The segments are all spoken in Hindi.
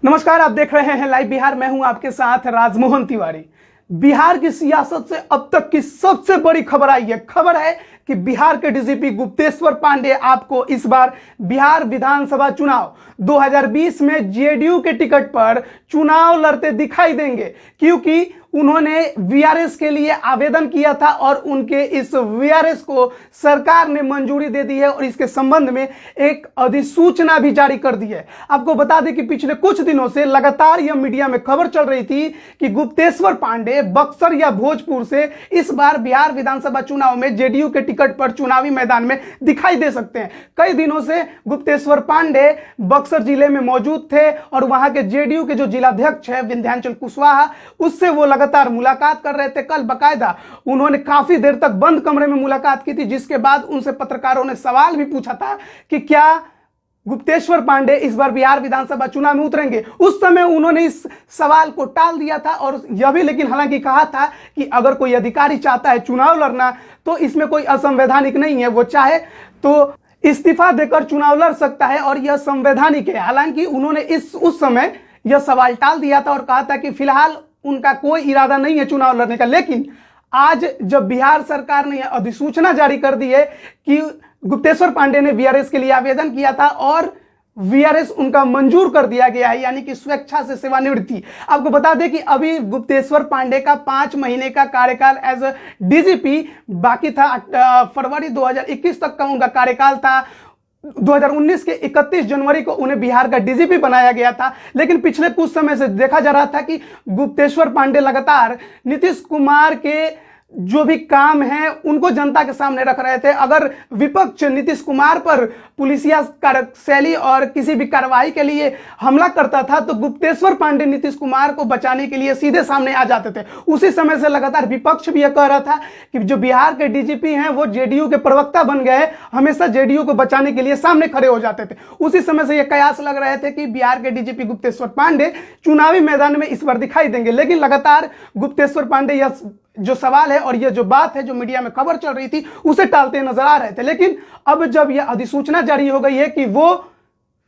नमस्कार, आप देख रहे हैं लाइव बिहार। मैं हूं आपके साथ राजमोहन तिवारी। बिहार की सियासत से अब तक की सबसे बड़ी खबर आई है। खबर है कि बिहार के डीजीपी गुप्तेश्वर पांडे आपको इस बार बिहार विधानसभा चुनाव 2020 में जेडीयू के टिकट पर चुनाव लड़ते दिखाई देंगे, क्योंकि उन्होंने वीआरएस के लिए आवेदन किया था और उनके इस वीआरएस को सरकार ने मंजूरी दे दी है और इसके संबंध में एक अधिसूचना भी जारी कर दी है। आपको बता दें कि पिछले कुछ दिनों से लगातार यह मीडिया में खबर चल रही थी कि गुप्तेश्वर पांडे बक्सर या भोजपुर से इस बार बिहार विधानसभा चुनाव में जेडीयू के टिकट पर चुनावी मैदान में दिखाई दे सकते हैं। कई दिनों से गुप्तेश्वर पांडे बक्सर जिले में मौजूद थे और वहां के जेडीयू के जो जिलाध्यक्ष है विंध्याचल कुशवाहा, उससे वो लगातार मुलाकात कर रहे थे। कल बकायदा उन्होंने काफी देर तक बंद कमरे में मुलाकात की थी, जिसके बाद उनसे पत्रकारों ने सवाल भी पूछा था कि क्या गुप्तेश्वर पांडे इस बार बिहार विधानसभा चुनाव में उतरेंगे। उस समय उन्होंने इस सवाल को टाल दिया था और यह भी लेकिन हालांकि कहा था कि अगर कोई अधिकारी चाहता है चुनाव लड़ना तो इसमें कोई असंवैधानिक नहीं है, वो चाहे तो इस्तीफा देकर चुनाव लड़ सकता है और यह संवैधानिक है। हालांकि उन्होंने उस समय यह सवाल टाल दिया था और कहा था कि फिलहाल उनका कोई इरादा नहीं है चुनाव लड़ने का। लेकिन आज जब बिहार सरकार ने अधिसूचना जारी कर दी है कि गुप्तेश्वर पांडे ने वीआरएस के लिए आवेदन किया था और वीआरएस उनका मंजूर कर दिया गया है, यानी कि स्वेच्छा से सेवानिवृत्ति। आपको बता दें कि अभी गुप्तेश्वर पांडे का 5 महीने का कार्यकाल एज डीजीपी बाकी था। फरवरी 2021 तक का उनका कार्यकाल था। 2019 के 31 जनवरी को उन्हें बिहार का डीजीपी बनाया गया था। लेकिन पिछले कुछ समय से देखा जा रहा था कि गुप्तेश्वर पांडे लगातार नीतीश कुमार के जो भी काम है उनको जनता के सामने रख रहे थे। अगर विपक्ष नीतीश कुमार पर पुलिसिया शैली और किसी भी कार्रवाई के लिए हमला करता था तो गुप्तेश्वर पांडे नीतीश कुमार को बचाने के लिए सीधे सामने आ जाते थे। उसी समय से लगातार विपक्ष भी यह कह रहा था कि जो बिहार के डीजीपी हैं वो जेडीयू के प्रवक्ता बन गए, हमेशा जेडीयू को बचाने के लिए सामने खड़े हो जाते थे। उसी समय से यह कयास लग रहे थे कि बिहार के डीजीपी गुप्तेश्वर पांडे चुनावी मैदान में इस बार दिखाई देंगे। लेकिन लगातार गुप्तेश्वर पांडे यह जो सवाल है और यह जो बात है जो मीडिया में खबर चल रही थी उसे टालते नजर आ रहे थे। लेकिन अब जब यह अधिसूचना जारी हो गई है कि वो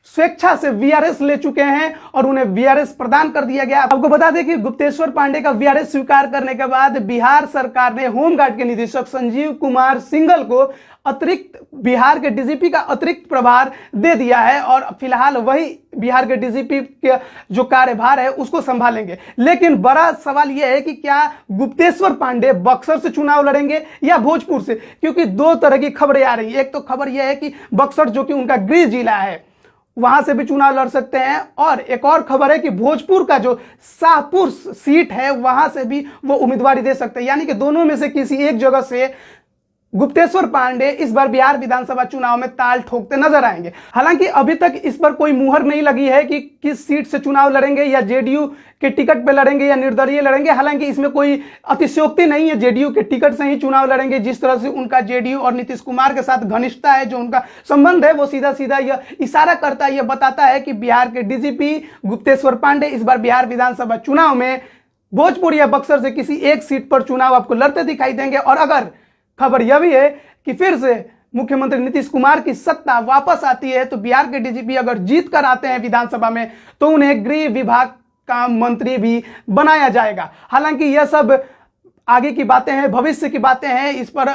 स्वेच्छा से वीआरएस ले चुके हैं और उन्हें वीआरएस प्रदान कर दिया गया। आपको बता दें कि गुप्तेश्वर पांडे का वीआरएस स्वीकार करने के बाद बिहार सरकार ने होमगार्ड के निदेशक संजीव कुमार सिंघल को अतिरिक्त बिहार के डीजीपी का अतिरिक्त प्रभार दे दिया है और फिलहाल वही बिहार के डीजीपी के जो कार्यभार है उसको संभालेंगे। लेकिन बड़ा सवाल यह है कि क्या गुप्तेश्वर पांडे बक्सर से चुनाव लड़ेंगे या भोजपुर से, क्योंकि दो तरह की खबरें आ रही है। एक तो खबर यह है कि बक्सर जो कि उनका गृह जिला है वहां से भी चुनाव लड़ सकते हैं, और एक और खबर है कि भोजपुर का जो शाहपुर सीट है वहां से भी वो उम्मीदवारी दे सकते हैं। यानी कि दोनों में से किसी एक जगह से गुप्तेश्वर पांडे इस बार बिहार विधानसभा चुनाव में ताल ठोकते नजर आएंगे। हालांकि अभी तक इस पर कोई मुहर नहीं लगी है कि किस सीट से चुनाव लड़ेंगे, या जेडीयू के टिकट पे लड़ेंगे या निर्दलीय लड़ेंगे। हालांकि इसमें कोई अतिशयोक्ति नहीं है, जेडीयू के टिकट से ही चुनाव लड़ेंगे। जिस तरह से उनका जेडीयू और नीतीश कुमार के साथ घनिष्ठता है, जो उनका संबंध है, वो सीधा सीधा यह इशारा करता है, यह बताता है कि बिहार के डीजीपी गुप्तेश्वर पांडे इस बार बिहार विधानसभा चुनाव में भोजपुर या बक्सर से किसी एक सीट पर चुनाव आपको लड़ते दिखाई देंगे। और अगर खबर यह भी है कि फिर से मुख्यमंत्री नीतीश कुमार की सत्ता वापस आती है तो बिहार के डीजीपी अगर जीत कर आते हैं विधानसभा में तो उन्हें गृह विभाग का मंत्री भी बनाया जाएगा। हालांकि यह सब आगे की बातें हैं, भविष्य की बातें हैं। इस पर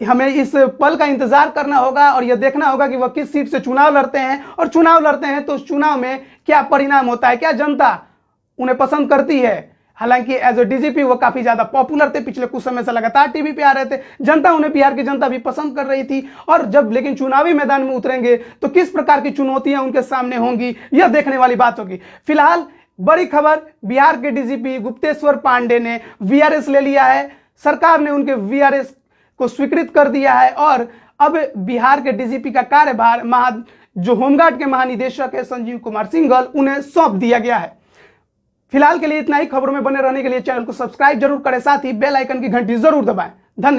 हमें इस पल का इंतजार करना होगा और यह देखना होगा कि वह किस सीट से चुनाव लड़ते हैं, और चुनाव लड़ते हैं तो उस चुनाव में क्या परिणाम होता है, क्या जनता उन्हें पसंद करती है। हालांकि एज ए डीजीपी वो काफी ज्यादा पॉपुलर थे, पिछले कुछ समय से लगातार टीवी पे आ रहे थे, जनता उन्हें, बिहार की जनता भी पसंद कर रही थी। और जब लेकिन चुनावी मैदान में उतरेंगे तो किस प्रकार की चुनौतियां उनके सामने होंगी, यह देखने वाली बात होगी। फिलहाल बड़ी खबर, बिहार के डीजीपी गुप्तेश्वर पांडे ने वीआरएस ले लिया है, सरकार ने उनके वीआरएस को स्वीकृत कर दिया है और अब बिहार के डीजीपी का कार्यभार जो होमगार्ड के महानिदेशक है संजीव कुमार सिंघल, उन्हें सौंप दिया गया है। फिलहाल के लिए इतना ही। खबरों में बने रहने के लिए चैनल को सब्सक्राइब जरूर करें, साथ ही बेल आइकन की घंटी जरूर दबाएं। धन्यवाद।